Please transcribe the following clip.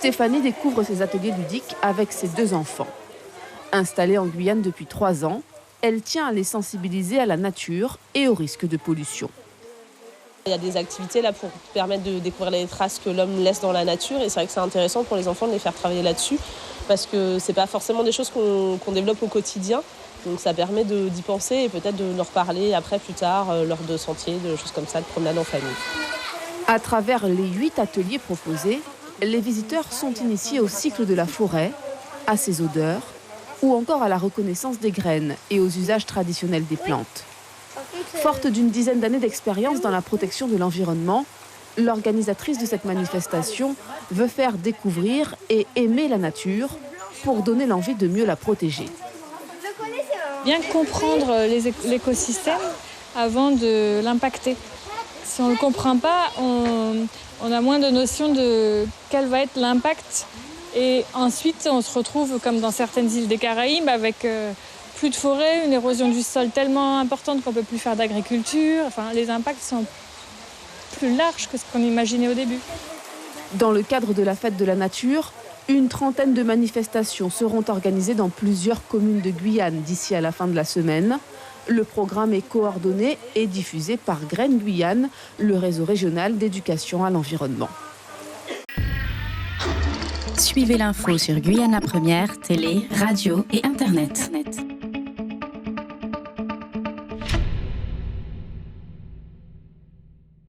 Stéphanie découvre ces ateliers ludiques avec ses 2 enfants. Installée en Guyane depuis 3 ans, elle tient à les sensibiliser à la nature et aux risques de pollution. Il y a des activités là pour permettre de découvrir les traces que l'homme laisse dans la nature et c'est vrai que c'est intéressant pour les enfants de les faire travailler là-dessus parce que c'est pas forcément des choses qu'on développe au quotidien. Donc ça permet d'y penser et peut-être de leur parler après plus tard lors de sentiers, de choses comme ça, de promenades en famille. À travers les 8 ateliers proposés, les visiteurs sont initiés au cycle de la forêt, à ses odeurs ou encore à la reconnaissance des graines et aux usages traditionnels des plantes. Forte d'une dizaine d'années d'expérience dans la protection de l'environnement, l'organisatrice de cette manifestation veut faire découvrir et aimer la nature pour donner l'envie de mieux la protéger. Bien comprendre l'écosystème avant de l'impacter. Si on ne le comprend pas, on a moins de notion de quel va être l'impact. Et ensuite, on se retrouve, comme dans certaines îles des Caraïbes, avec plus de forêt, une érosion du sol tellement importante qu'on ne peut plus faire d'agriculture. Enfin, les impacts sont plus larges que ce qu'on imaginait au début. Dans le cadre de la fête de la nature, une trentaine de manifestations seront organisées dans plusieurs communes de Guyane d'ici à la fin de la semaine. Le programme est coordonné et diffusé par Graines Guyane, le réseau régional d'éducation à l'environnement. Suivez l'info sur Guyane la Première, télé, radio et internet.